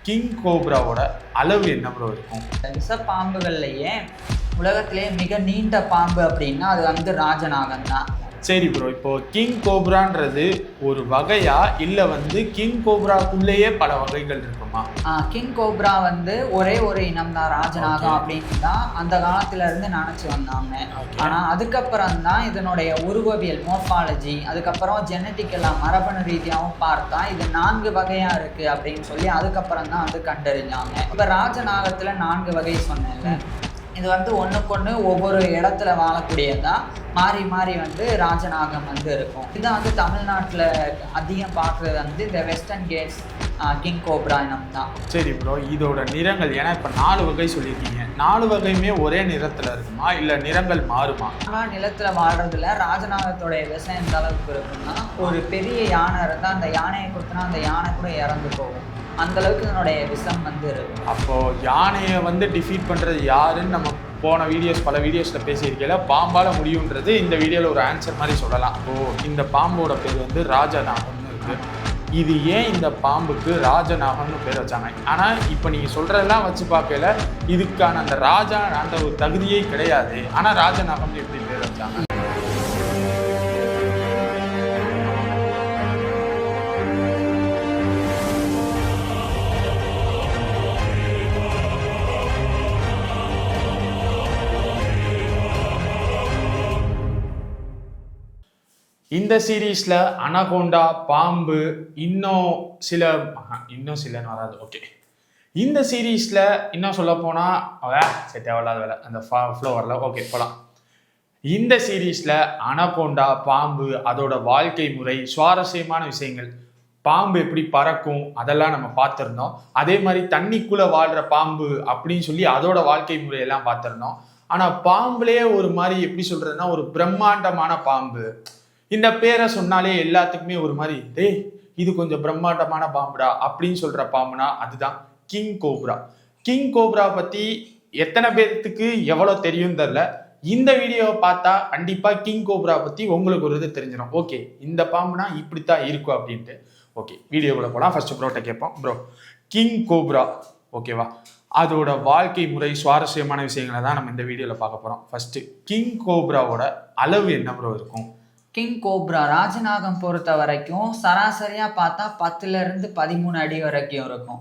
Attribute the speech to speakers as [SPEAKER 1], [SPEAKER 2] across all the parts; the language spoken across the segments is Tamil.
[SPEAKER 1] கிங் கோப்ராவோட அளவு என்ன ப்ரோ இருக்கும்?
[SPEAKER 2] விஷ பாம்புகள்லையே உலகத்திலேயே மிக நீண்ட பாம்பு அப்படின்னா அது வந்து ராஜநாகம் தான்.
[SPEAKER 1] சரி ப்ரோ, இப்போ கிங் கோப்ரான்றது ஒரு வகையா இல்லை வந்து கிங் கோப்ராக்குள்ளேயே பல வகைகள் இருக்குமா?
[SPEAKER 2] கிங் கோப்ரா வந்து ஒரே ஒரு இனம் தான், ராஜநாகம் அப்படின்னு தான் அந்த காலத்துல இருந்து நினைச்சு வந்தாங்க. ஆனா அதுக்கப்புறம் தான் இதனுடைய உருவவியல் மோர்பாலஜி, அதுக்கப்புறம் ஜெனட்டிக்கெல்லாம் மரபணு ரீதியாகவும் பார்த்தா இது 4 வகையா இருக்கு அப்படின்னு சொல்லி அதுக்கப்புறம் தான் வந்து கண்டறிஞ்சாங்க. இப்ப ராஜநாகத்துல 4 வகை சொன்னேன்ல, இது வந்து ஒன்றுக்கொன்று ஒவ்வொரு இடத்துல வாழக்கூடியதான் மாறி மாறி வந்து ராஜநாகம் வந்து இருக்கும். இதான் வந்து தமிழ்நாட்டில் அதிகம் பார்க்குறது வந்து இந்த வெஸ்டர்ன் கேட்ஸ் கிங் கோப்ரா இனம் தான்.
[SPEAKER 1] சரி ப்ரோ, இதோட நிறங்கள், ஏன்னா இப்போ 4 வகை சொல்லியிருக்கீங்க, 4 வகையுமே ஒரே நிறத்தில் இருக்குமா இல்லை நிறங்கள் மாறுமா?
[SPEAKER 2] ஆனால் நிலத்தில் வாழ்றதுல ராஜநாகத்தோடைய விஷம் எந்த அளவுக்கு இருக்குன்னா, ஒரு பெரிய யானை இருந்தால் அந்த யானையை கொடுத்தனா அந்த யானை கூட இறந்து போகும், அந்த அளவுக்கு இதனுடைய விஷம் வந்து இருக்கும்.
[SPEAKER 1] அப்போ யானையை வந்து டிஃபீட் பண்றது யாருன்னு நம்ம போன பல வீடியோஸ்ல பேசியிருக்கல, பாம்பால முடியுன்றது இந்த வீடியோல ஒரு ஆன்சர் மாதிரி சொல்லலாம். ஓ, இந்த பாம்போட பேர் வந்து ராஜநாகம்னு இருக்கு. இது ஏன் இந்த பாம்புக்கு ராஜநாகம்னு பேர் வச்சாங்க? ஆனா இப்போ நீங்க சொல்றதெல்லாம் வச்சு பார்க்கல இதுக்கான அந்த ராஜா அந்த ஒரு தகுதியே கிடையாது. ஆனா ராஜநாகம்னு எப்படி பேர் வச்சாங்க? இந்த சீரீஸ்ல அனகோண்டா, பாம்பு, இன்னும் சிலன்னு வராது. ஓகே, இந்த சீரீஸ்ல இன்னும் சொல்ல போனா தேவையில்லாத வேலை, அந்த ஃப்ளோ வரல. ஓகே, போலாம். இந்த சீரீஸ்ல அனகோண்டா, பாம்பு, அதோட வாழ்க்கை முறை, சுவாரஸ்யமான விஷயங்கள், பாம்பு எப்படி பறக்கும் அதெல்லாம் நம்ம பார்த்துருந்தோம். அதே மாதிரி தண்ணிக்குள்ள வாழ்ற பாம்பு அப்படின்னு சொல்லி அதோட வாழ்க்கை முறையெல்லாம் பார்த்துருந்தோம். ஆனா பாம்புலேயே ஒரு மாதிரி எப்படி சொல்றதுன்னா, ஒரு பிரம்மாண்டமான பாம்பு, இந்த பேரை சொன்னாலே எல்லாத்துக்குமே ஒரு மாதிரி டேய் இது கொஞ்சம் பிரம்மாண்டமான பாம்புடா அப்படின்னு சொல்ற பாம்புனா அதுதான் கிங் கோப்ரா. கிங் கோப்ரா பத்தி எத்தனை பேர்த்துக்கு எவ்வளவு தெரியும் தெரியல. இந்த வீடியோவை பார்த்தா கண்டிப்பா கிங் கோப்ரா பத்தி உங்களுக்கு ஒரு இது தெரிஞ்சிடும். ஓகே, இந்த பாம்புனா இப்படித்தான் இருக்கும் அப்படின்ட்டு. ஓகே, வீடியோக்குள்ள போலாம். ஃபர்ஸ்ட் ப்ரோட்ட கேட்போம். ப்ரோ, கிங் கோப்ரா ஓகேவா, அதோட வாழ்க்கை முறை, சுவாரஸ்யமான விஷயங்களை தான் நம்ம இந்த வீடியோல பார்க்க போறோம். ஃபர்ஸ்ட், கிங் கோப்ராவோட அளவு என்ன ப்ரோ இருக்கும்?
[SPEAKER 2] கிங் கோப்ரா ராஜநாகம் பொறுத்த வரைக்கும் சராசரியா பார்த்தா 10ல இருந்து 13 அடி வரைக்கும் இருக்கும்.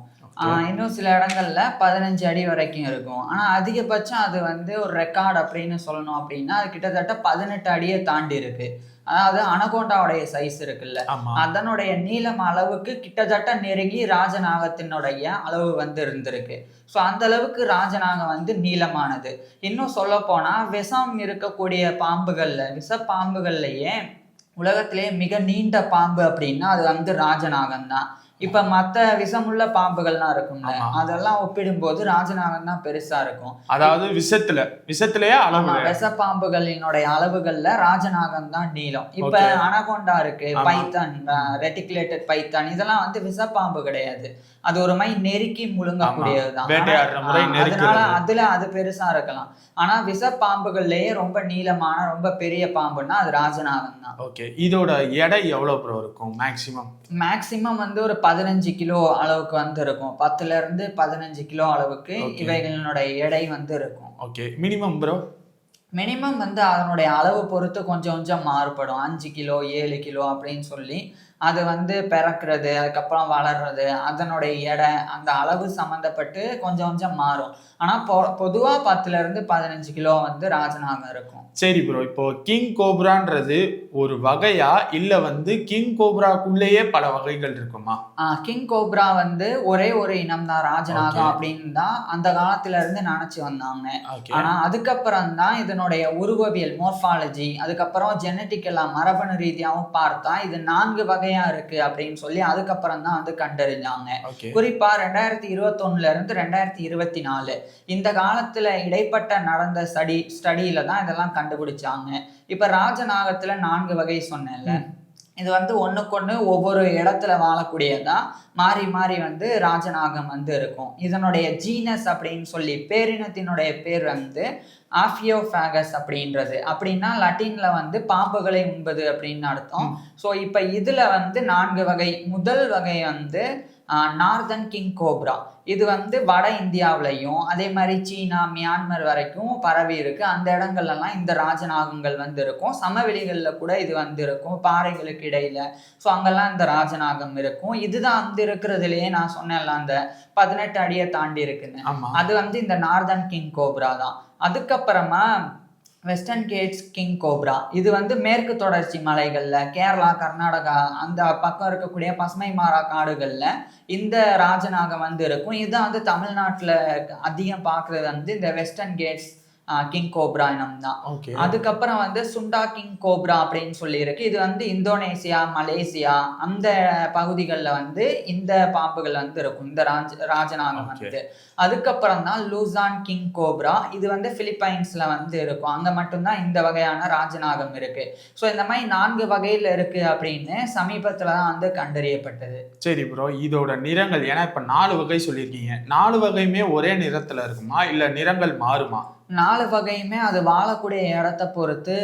[SPEAKER 2] இன்னும் சில இடங்கள்ல 15 அடி வரைக்கும் இருக்கும். ஆனா அதிகபட்சம் அது வந்து ஒரு ரெக்கார்டு அப்படின்னு சொல்லணும் அப்படின்னா அது கிட்டத்தட்ட 18 அடியை தாண்டி இருக்கு. அதாவது அனகோண்டாவுடைய சைஸ் இருக்குல்ல, அதனுடைய நீளம் அளவுக்கு கிட்டத்தட்ட நெருங்கி ராஜநாகத்தினுடைய அளவு வந்து இருந்திருக்கு. ஸோ அந்த அளவுக்கு ராஜநாகம் வந்து நீளமானது. இன்னும் சொல்ல போனா விஷம் இருக்கக்கூடிய விஷ பாம்புகள்லயே உலகத்திலேயே மிக நீண்ட பாம்பு அப்படின்னா அது வந்து ராஜநாகம் தான். இப்ப மற்ற விஷமுள்ள பாம்புகள்லாம் இருக்கும்ல, அதெல்லாம் ஒப்பிடும்போது ராஜநாகம் தான் பெருசா இருக்கும்.
[SPEAKER 1] அதாவது விஷத்திலேயே
[SPEAKER 2] விஷ பாம்புகளினுடைய அளவுகள்ல ராஜநாகம் தான் நீளம். இப்ப அனகோண்டா இருக்கு, பைத்தான், ரெட்டிகுலேட்டட் பைத்தான், இதெல்லாம் வந்து விஷ பாம்பு கிடையாது, அது ஒரு மாதிரி நெருக்கி முழுங்கக்கூடியதுதான். அதனால அதுல அது பெருசா இருக்கலாம். ஆனா விஷ பாம்புகள்லயே ரொம்ப நீளமான ரொம்ப பெரிய பாம்புன்னா அது ராஜநாகம் தான்.
[SPEAKER 1] ஓகே, இதோட எடை எவ்வளவு ப்ரோ இருக்கும்?
[SPEAKER 2] மேக்சிமம் வந்து ஒரு 15 கிலோ அளவுக்கு வந்து இருக்கும். 10ல இருந்து 15 கிலோ அளவுக்கு இவைகளினுடைய எடை வந்து இருக்கும்.
[SPEAKER 1] Okay, minimum bro?
[SPEAKER 2] மினிமம் வந்து அதனுடைய அளவு பொறுத்து கொஞ்சம் கொஞ்சம் மாறுபடும். 5 கிலோ 7 கிலோ அப்படின்னு சொல்லி அது வந்து பிறக்கிறது, அதுக்கப்புறம் வளர்றது, அதனுடைய எடை, அந்த அளவு சம்மந்தப்பட்டு கொஞ்சம் கொஞ்சம் மாறும். ஆனால் பொதுவாக 10ல இருந்து 15 கிலோ வந்து ராஜநாகம் இருக்கும்.
[SPEAKER 1] சரி ப்ரோ, இப்போ கிங் கோப்ரான்றது ஒரு வகையா இல்லை வந்து கிங் கோப்ராக்குள்ளேயே பல வகைகள் இருக்குமா?
[SPEAKER 2] கிங் கோப்ரா வந்து ஒரே ஒரு இனம் தான், ராஜநாகம் அப்படின்னு தான் அந்த காலத்துல இருந்து நினைச்சு வந்தாங்க. ஆனா அதுக்கப்புறம் தான் இதனுடைய உருவவியல் மோர்பாலஜி, அதுக்கப்புறம் ஜெனட்டிக்கெல்லாம் மரபணு ரீதியாகவும் பார்த்தா இது 4 வகையா இருக்கு அப்படின்னு சொல்லி அதுக்கப்புறம் தான் வந்து கண்டறிஞ்சாங்க. குறிப்பா 2021 இருந்து 2024 இந்த காலத்துல இடைப்பட்ட நடந்த ஸ்டடியில தான் இதெல்லாம் கண்டுபிடிச்சாங்க. இப்ப ராஜநாகத்துல 4 வகை சொன்னேன்ல, இது வந்து ஒன்றுக்கொன்று ஒவ்வொரு இடத்துல வாழக்கூடியதான் மாறி மாறி வந்து ராஜநாகம் வந்து இருக்கும். இதனுடைய ஜீனஸ் அப்படின்னு சொல்லி பேரினத்தினுடைய பேர் வந்து ஆஃபியோஃபேகஸ் அப்படின்றது. அப்படின்னா லட்டின்ல வந்து பாம்புகளை உண்பது அப்படின்னு அர்த்தம். ஸோ இப்போ இதுல வந்து 4 வகை. முதல் வகை வந்து நார்தன் கிங் கோப்ரா. இது வந்து வட இந்தியாவிலையும் அதே மாதிரி சீனா மியான்மர் வரைக்கும் பரவி இருக்கு. அந்த இடங்கள்லாம் இந்த ராஜநாகங்கள் வந்து இருக்கும். சமவெளிகளில் கூட இது வந்து இருக்கும், பாறைகளுக்கு இடையில. ஸோ அங்கெல்லாம் இந்த ராஜநாகம் இருக்கும். இதுதான் வந்து இருக்கிறதுலயே நான் சொன்னேன்ல அந்த 18 அடியை தாண்டி இருக்குன்னு, அது வந்து இந்த நார்தன் கிங் கோப்ரா தான். அதுக்கப்புறமா வெஸ்டர்ன் கேட்ஸ் கிங் கோப்ரா. இது வந்து மேற்கு தொடர்ச்சி மலைகள்ல கேரளா கர்நாடகா அந்த பக்கம் இருக்கக்கூடிய பசுமை மாறா காடுகள்ல இந்த ராஜநாகம் வந்து இருக்கும். இதுதான் வந்து தமிழ்நாட்டுல அதிகம் பார்க்கறது வந்து இந்த வெஸ்டர்ன் கேட்ஸ் கிங் கோப்ரா இனம் தான். அதுக்கப்புறம் வந்து சுண்டா கிங் கோப்ரா அப்படின்னு சொல்லி இருக்கு. இது வந்து இந்தோனேசியா மலேசியா அந்த பகுதிகளில் வந்து இந்த பாம்புகள் வந்து இருக்கும், இந்த ராஜநாகம் வந்து. அதுக்கப்புறம் தான் லூசான் கிங் கோப்ரா. இது வந்து பிலிப்பைன்ஸ்ல வந்து இருக்கும், அங்க மட்டும்தான் இந்த வகையான ராஜநாகம் இருக்கு. ஸோ இந்த மாதிரி 4 வகையில இருக்கு அப்படின்னு சமீபத்துல தான் வந்து கண்டறியப்பட்டது.
[SPEAKER 1] சரி ப்ரோ, இதோட நிறங்கள், ஏன்னா இப்ப 4 வகை சொல்லியிருக்கீங்க, 4 வகையுமே ஒரே நிறத்துல இருக்குமா இல்ல நிறங்கள் மாறுமா?
[SPEAKER 2] 4 வகையுமே அது வாழக்கூடிய இடத்தை பொறுத்து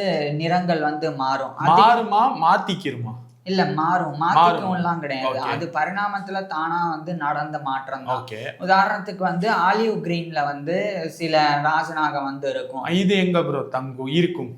[SPEAKER 2] நிறங்கள் வந்து மாறும்.
[SPEAKER 1] மாறுமா மாத்திக்கிருமா?
[SPEAKER 2] இல்ல மாறும், மாத்திக்கும் எல்லாம் கிடையாது. அது பரிணாமத்துல தானா வந்து நடந்த மாற்றம் தான். உதாரணத்துக்கு வந்து ஆலிவ் கிரீன்ல வந்து சில ராஜநாகம் வந்து இருக்கும்.
[SPEAKER 1] இது எங்க ப்ரோ தங்கும் இருக்கும்?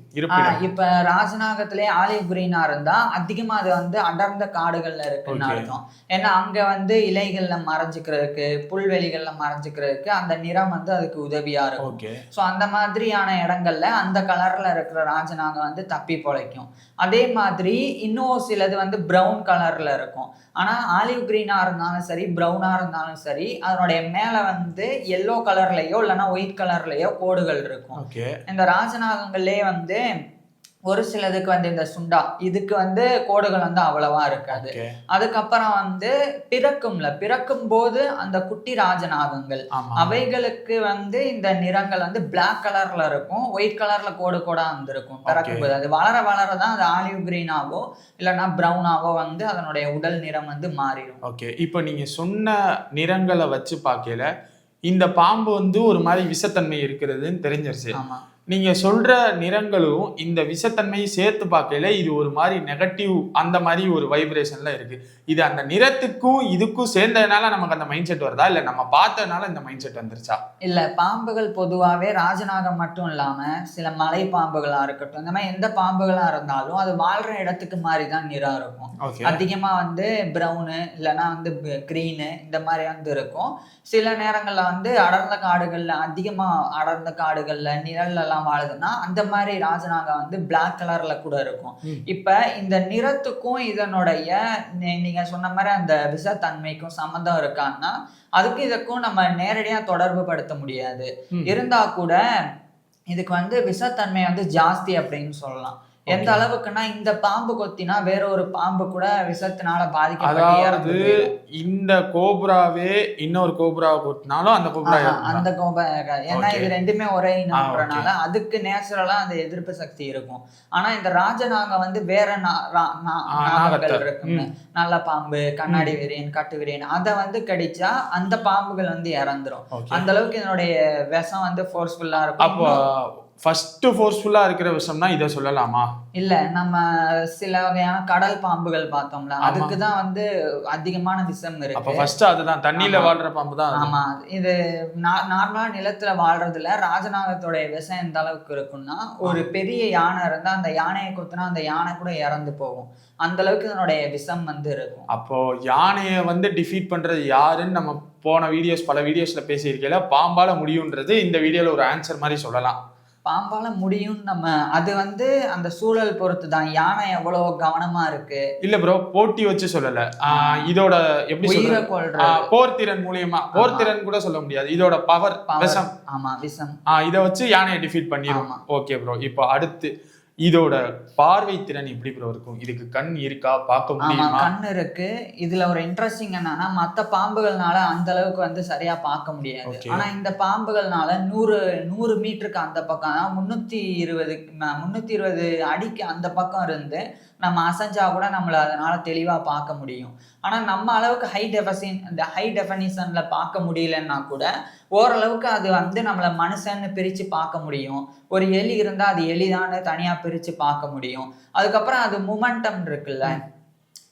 [SPEAKER 2] இப்ப ராஜநாகத்திலே ஆலிவ் கிரீனா இருந்தா அதிகமா அது வந்து அடர்ந்த காடுகள்ல இருக்குன்னு அர்த்தம். ஏன்னா அங்க வந்து இலைகள்ல மறைஞ்சுக்கிறதுக்கு புல்வெளிகள்ல மறைஞ்சுக்கிறதுக்கு அந்த நிறம் வந்து அதுக்கு உதவியா இருக்கும். சோ அந்த மாதிரியான இடங்கள்ல அந்த கலர்ல இருக்கிற ராஜநாகம் வந்து தப்பி பொழைக்கும். அதே மாதிரி இன்னும் சிலது வந்து பிரவுன் கலர்ல இருக்கும். ஆனா ஆலிவ் கிரீனா இருந்தாலும் சரி பிரவுனா இருந்தாலும் சரி அதனுடைய மேல வந்து எல்லோ கலர்லயோ இல்லைன்னா ஒயிட் கலர்லயோ கோடுகள் இருக்கும். இந்த ராஜநாகங்கள்லயே வந்து ஒரு சிலதுக்கு வந்து இந்த சுண்டா இதுக்கு வந்து கோடுகள் வந்து அவ்வளவா இருக்காது. அதுக்கப்புறம் வந்து பிறக்கும் போது அந்த குட்டி ராஜநாகங்கள் அவைகளுக்கு வந்து இந்த நிறங்கள் வந்து பிளாக் கலர்ல இருக்கும், ஒயிட் கலர்ல கோடு கோடா வந்து இருக்கும் பிறக்கும் போது. அது வளர வளரதான் அது ஆலிவ் கிரீனாவோ இல்லைன்னா பிரவுனாவோ வந்து அதனுடைய உடல் நிறம் வந்து மாறிடும்.
[SPEAKER 1] ஓகே, இப்போ நீங்க சொன்ன நிறங்களை வச்சு பார்க்கல இந்த பாம்பு வந்து ஒரு மாதிரி விஷத்தன்மை இருக்கிறதுன்னு தெரிஞ்சிருச்சு.
[SPEAKER 2] ஆமா,
[SPEAKER 1] நீங்க சொல்ற நிறங்களும் இந்த விஷத்தன்மையை சேர்த்து பார்க்கல இது ஒரு மாதிரி நெகட்டிவ் அந்த மாதிரி ஒரு வைப்ரேஷன்ல இருக்கு. இது அந்த நிறத்துக்கும் இதுக்கும் சேர்ந்ததுனால நமக்கு அந்த மைண்ட் செட் வருதா இல்ல நம்ம பார்த்ததுனால இந்த மைண்ட் செட் வந்துருச்சா?
[SPEAKER 2] இல்ல, பாம்புகள் பொதுவாகவே ராஜநாகம் மட்டும் இல்லாம சில மலை பாம்புகளா இருக்கட்டும், இந்த மாதிரி எந்த பாம்புகளா இருந்தாலும் அது வாழ்ற இடத்துக்கு மாதிரி தான் நிறம் இருக்கும். அதிகமா வந்து பிரவுனு இல்லைன்னா வந்து கிரீனு இந்த மாதிரி வந்து இருக்கும். சில நேரங்கள்ல வந்து அடர்ந்த காடுகள்ல அதிகமா அடர்ந்த காடுகள்ல நிழல்ல எல்லாம் வாழுதுன்னா அந்த மாதிரி ராஜநாகம் வந்து பிளாக் கலர்ல கூட இருக்கும். இப்ப இந்த நிறத்துக்கும் இதனுடைய நீங்க சொன்ன மாதிரி அந்த விஷத்தன்மைக்கும் சம்மந்தம் இருக்கான்னா அதுக்கு இதுக்கும் நம்ம நேரடியா தொடர்பு படுத்த முடியாது. இருந்தா கூட இதுக்கு வந்து விஷத்தன்மை வந்து ஜாஸ்தி அப்படின்னு சொல்லலாம். எந்த அளவுக்குன்னா இந்த பாம்பு கொத்தினா வேற ஒரு பாம்பு கூட விஷத்தினால பாதிக்கப்பட்டு
[SPEAKER 1] இந்த கோப்ராவே இன்னொரு கோப்ராவை கொத்தினாலும் அந்த கோப்ரா
[SPEAKER 2] ஏன்னா இது ரெண்டுமே ஒரே இனம்ன்றனால அதுக்கு நேச்சுரலா அந்த எதிர்ப்பு சக்தி இருக்கும். ஆனா இந்த ராஜநாகம் வந்து வேற நாகங்கள் இருக்குங்க, நல்ல பாம்பு, கண்ணாடி விரியன், கட்டு விரியன், அதை வந்து கடிச்சா அந்த பாம்புகள் வந்து இறந்துரும். அந்த அளவுக்கு இதனுடைய விஷம் வந்து ஃபோர்ஸ்ஃபுல்லா இருக்கும்.
[SPEAKER 1] ஃபர்ஸ்ட் ஃபோர்ஸ்ஃபுல்லா இருக்கிற விஷயம்னா இதை சொல்லலாமா?
[SPEAKER 2] இல்ல, நம்ம சில வகையான கடல் பாம்புகள் பார்த்தோம்ல அதுக்கு தான் வந்து அதிகமான விஷம் இருக்கு.
[SPEAKER 1] அப்ப ஃபர்ஸ்ட் அதுதான் தண்ணியில வாழ்ற பாம்பு தான்.
[SPEAKER 2] ஆமா, இது நார்மலா நிலத்துல வாழ்றதுல ராஜநாகத்தோட விஷம் எந்த அளவுக்கு இருக்குன்னா ஒரு பெரிய யானை இருந்தா அந்த யானையை கொத்தினா அந்த யானை கூட இறந்து போகும், அந்த அளவுக்கு இதனுடைய விஷம் வந்து இருக்கும்.
[SPEAKER 1] அப்போ யானையை வந்து டிஃபீட் பண்றது யாருன்னு நம்ம போன பல வீடியோஸ்ல பேசியிருக்கல, பாம்பால முடியும்ன்றது இந்த வீடியோல ஒரு ஆன்சர் மாதிரி சொல்லலாம்.
[SPEAKER 2] பாம்பால முடியும் நம்ம அது வந்து அந்த சூழல் பொறுத்து தான், யானை எவ்வளவு கவனமா இருக்கு.
[SPEAKER 1] இல்ல ப்ரோ, போட்டி வச்சு சொல்லல, இதோட எப்படி போர்த்திறன் மூலியமா, போர்த்திறன் கூட சொல்ல முடியாது, இதோட பவர் விஷம்.
[SPEAKER 2] ஆமா, விஷம்.
[SPEAKER 1] இதை வச்சு யானையை டிஃபீட் பண்ணிரும். ஓகே ப்ரோ, இப்போ அடுத்து இதோட பார்வை திறன் எப்படி ப்ரோ இருக்கும்? இதுக்கு கண் இருக்கா, பார்க்க முடியுமா?
[SPEAKER 2] கண் இருக்கு. இதுல ஒரு இன்ட்ரெஸ்டிங் என்னன்னா மற்ற பாம்புகள்னால அந்த அளவுக்கு வந்து சரியா பார்க்க முடியாது. ஆனா இந்த பாம்புகள்னால 100 மீட்டருக்கு அந்த பக்கம் 320 அடிக்கு அந்த பக்கம் இருந்து நம்ம அசைஞ்சா கூட நம்மள அதனால தெளிவா பார்க்க முடியும். ஆனா நம்ம அளவுக்கு ஹை டெஃபனிஷன்ல பார்க்க முடியலன்னா கூட ஓரளவுக்கு அது வந்து நம்மள மனுஷன்னு பிரிச்சு பார்க்க முடியும். ஒரு எலி இருந்தா அது எலிதான்னு தனியா பிரிச்சு பார்க்க முடியும். அதுக்கப்புறம் அது மொமெண்டம் இருக்குல்ல,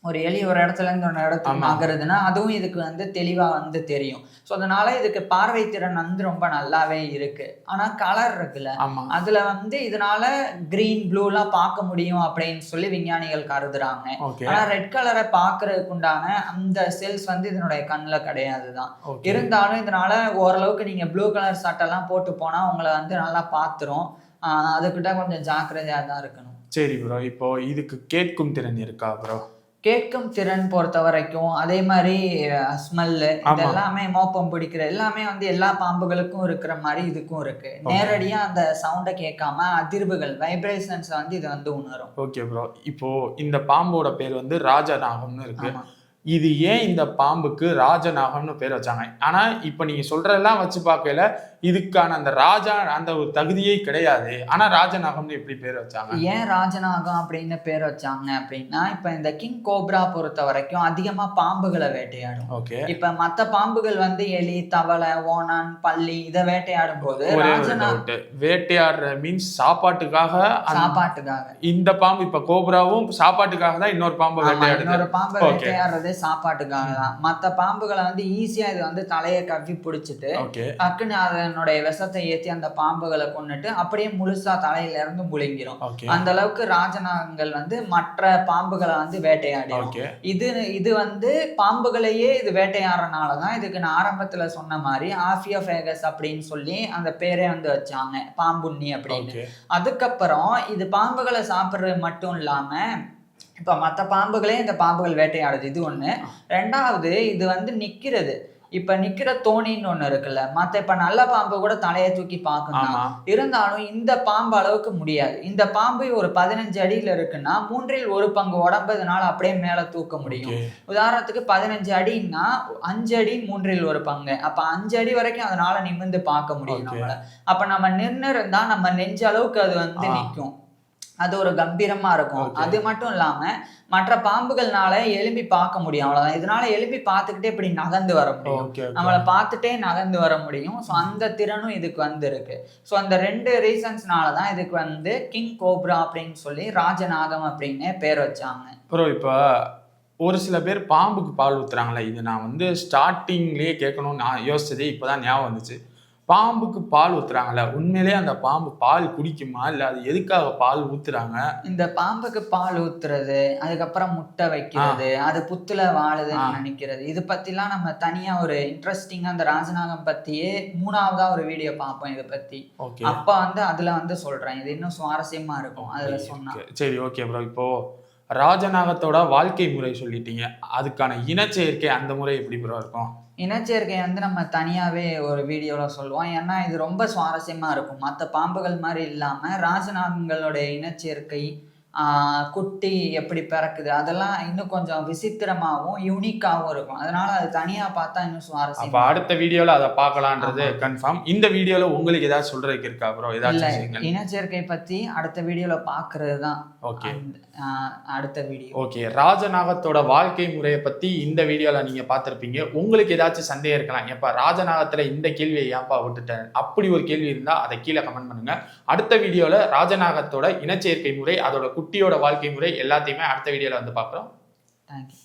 [SPEAKER 2] ஒரு எலி ஒரு இடத்துல இருந்து ஒரு இடத்துக்கு நகருதுன்னா அதுவும் இதுக்கு வந்து தெளிவா வந்து தெரியும். ஸோ அதனால இதுக்கு பார்வை திறன் வந்து ரொம்ப நல்லாவே இருக்கு. ஆனா கலர் இருக்குல்ல, அதுல வந்து இதனால கிரீன் ப்ளூலாம் பார்க்க முடியும் அப்படின்னு சொல்லி விஞ்ஞானிகள் கருதுறாங்க. ஆனா ரெட் கலரை பார்க்கறதுக்கு உண்டான அந்த செல்ஸ் வந்து இதனுடைய கண்ணுல கிடையாதுதான். இருந்தாலும் இதனால ஓரளவுக்கு நீங்க ப்ளூ கலர் சட்டெல்லாம் போட்டு போனா உங்களை வந்து நல்லா பார்த்துரும். அதுக்கிட்ட கொஞ்சம் ஜாக்கிரதையா தான் இருக்கணும்.
[SPEAKER 1] சரி ப்ரோ, இப்போ இதுக்கு கேட்கும் திறன் இருக்கா ப்ரோ?
[SPEAKER 2] கேட்கும் திறன் பொறுத்த வரைக்கும் அதே மாதிரி ஸ்மெல்லு இதெல்லாமே மோப்பம் பிடிக்கிற எல்லாமே வந்து எல்லா பாம்புகளுக்கும் இருக்கிற மாதிரி இதுக்கும் இருக்கு. நேரடியா அந்த சவுண்டை கேட்காம அதிர்வுகள் வைப்ரேஷன்ஸ் வந்து இது வந்து உணரும்.
[SPEAKER 1] ஓகே ப்ரோ, இப்போ இந்த பாம்போட பேர் வந்து ராஜநாகம்னு இருக்கு. இது ஏன் இந்த பாம்புக்கு ராஜநாகம்னு பேர் வச்சாங்க? ஆனா இப்ப நீங்க சொல்றதெல்லாம் வச்சு பார்க்கல இதுக்கான அந்த ராஜா அந்த ஒரு தகுதியே கிடையாது. ஆனா ராஜநாகம்னு எப்படி பேர் வச்சாங்க?
[SPEAKER 2] ஏன் ராஜநாகம் அப்படின்னு பேர் வச்சாங்க அப்படின்னா, இப்ப இந்த கிங் கோப்ரா பொறுத்த வரைக்கும் அதிகமா பாம்புகளை வேட்டையாடும்.
[SPEAKER 1] ஓகே.
[SPEAKER 2] இப்ப மத்த பாம்புகள் வந்து எலி, தவளை, ஓணான், பல்லி இதை வேட்டையாடும் போது
[SPEAKER 1] வேட்டையாடுற மீன்ஸ் சாப்பாட்டுக்காக. இந்த பாம்பு இப்ப கோப்ராவும் சாப்பாட்டுக்காக தான் இன்னொரு பாம்பு வேட்டையாடுது.
[SPEAKER 2] இன்னொரு பாம்பை வேட்டையாடுறது சாப்பாட்டுக்காக தான். மத்த பாம்புகளை வந்து ஈஸியா இது வந்து தலையை கவ்வி பிடிச்சிட்டு டக்குன்னு அதனுடைய விஷத்தை ஏற்றி அந்த பாம்புகளை கொண்டுட்டு அப்படியே முழுசா தலையில இருந்து முழுங்கிரும். அந்த அளவுக்கு ராஜநாகங்கள் வந்து மற்ற பாம்புகளை வந்து வேட்டையாடும். இது வந்து பாம்புகளையே இது வேட்டையாடுறதுனாலதான் இதுக்கு நான் ஆரம்பத்துல சொன்ன மாதிரி ஆஃபியோஃபேகஸ் அப்படின்னு சொல்லி அந்த பேரே வந்து வச்சாங்க, பாம்புண்ணி அப்படின்னு. அதுக்கப்புறம் இது பாம்புகளை சாப்பிடுறது மட்டும் இல்லாம இப்ப மற்ற பாம்புகளே இந்த பாம்புகள் வேட்டையாடுது, இது ஒண்ணு. ரெண்டாவது இது வந்து நிக்கிறது. இப்ப நிக்கிற தோணின்னு ஒண்ணு இருக்குல்ல, மத்த இப்ப நல்ல பாம்பு கூட தலையை தூக்கி பார்க்கணும், இருந்தாலும் இந்த பாம்பு அளவுக்கு முடியாது. இந்த பாம்பு ஒரு 15 அடியில இருக்குன்னா 1/3 பங்கு உடம்பு இதனால அப்படியே மேல தூக்க முடியும். உதாரணத்துக்கு 15 அடின்னா 5 அடி 1/3 பங்கு, அப்ப 5 அடி வரைக்கும் அதனால நிமிர்ந்து பார்க்க முடியும் நம்மள. அப்ப நம்ம நின்று இருந்தா நம்ம நெஞ்ச அளவுக்கு அது வந்து நிற்கும். அது ஒரு கம்பீரமா இருக்கும். அது மட்டும் இல்லாம மற்ற பாம்புகள்னால எலும்பி பார்க்க முடியும், அவ்வளவுதான். இதனால எலும்பி பார்த்துக்கிட்டே இப்படி நகர்ந்து வர முடியும், நம்மளை பார்த்துட்டே நகர்ந்து வர முடியும். ஸோ அந்த திறனும் இதுக்கு வந்து இருக்கு. ஸோ அந்த 2 ரீசன்ஸ்னாலதான் இதுக்கு வந்து கிங் கோப்ரா அப்படின்னு சொல்லி ராஜநாகம் அப்படின்னு பேர் வச்சாங்க.
[SPEAKER 1] ப்ரோ, இப்போ ஒரு சில பேர் பாம்புக்கு பால் ஊத்துறாங்களே, இது நான் வந்து ஸ்டார்டிங்லேயே கேட்கணும்னு நான் யோசிச்சதே இப்போதான் ஞாபகம் வந்துச்சு. பாம்புக்கு பால் ஊத்துறாங்கல்ல, உண்மையிலேயே அந்த பாம்பு பால் குடிக்குமா, இல்ல அது எதுக்காக பால் ஊத்துறாங்க?
[SPEAKER 2] இந்த பாம்புக்கு பால் ஊத்துறது, அதுக்கப்புறம் முட்டை வைக்கிறது, அது புத்துல வாழுதுன்னு நினைக்கிறது, இது பத்திலாம் நம்ம தனியா ஒரு இன்ட்ரெஸ்டிங்கா அந்த ராஜநாகம் பத்தியே 3ஆவதா ஒரு வீடியோ பார்ப்போம் இதை பத்தி. அப்ப வந்து அதுல வந்து சொல்றேன், இது இன்னும் சுவாரஸ்யமா இருக்கும் அதுல சொன்னா.
[SPEAKER 1] சரி, ஓகே ப்ரோ. இப்போ ராஜநாகத்தோட வாழ்க்கை முறை சொல்லிட்டீங்க, அதுக்கான இனச்சேர்க்கை அந்த முறை எப்படி ப்ரோ இருக்கும்?
[SPEAKER 2] இனச்சேர்க்கை வந்து நம்ம தனியாவே ஒரு வீடியோல சொல்லுவோம். ஏன்னா இது ரொம்ப சுவாரஸ்யமா இருக்கும். மற்ற பாம்புகள் மாதிரி இல்லாம ராஜநாகங்களுடைய இனச்சேர்க்கை, குட்டி எப்படி பிறக்குது, அதெல்லாம் இன்னும் கொஞ்சம் விசித்திரமாகவும் யூனிக்காகவும் இருக்கும். அதனால அது தனியா பார்த்தா இன்னும் சுவாரஸ்யம்.
[SPEAKER 1] அடுத்த வீடியோல அதை பார்க்கலான்றது கன்ஃபார்ம். இந்த வீடியோல உங்களுக்கு ஏதாவது சொல்றதுக்கு இருக்கா ப்ரோ? ஏதாச்சும்
[SPEAKER 2] இனச்சேர்க்கை பத்தி அடுத்த வீடியோல பாக்குறது தான் அடுத்த வீடியோ.
[SPEAKER 1] ஓகே, ராஜநாகத்தோட வாழ்க்கை முறையை பத்தி இந்த வீடியோல நீங்க பார்த்திருப்பீங்க. உங்களுக்கு ஏதாச்சும் சந்தேகம் இருக்கலாம், ஏப்பா ராஜநாகத்துல இந்த கேள்வியை ஏன்பா விட்டுட்டேன், அப்படி ஒரு கேள்வி இருந்தா அதை கீழே கமெண்ட் பண்ணுங்க. அடுத்த வீடியோல ராஜநாகத்தோட இனச்சேர்க்கை முறை, அதோட குட்டியோட வாழ்க்கை முறை எல்லாத்தையுமே அடுத்த வீடியோல வந்து பார்க்குறோம்.
[SPEAKER 2] தேங்க்யூ.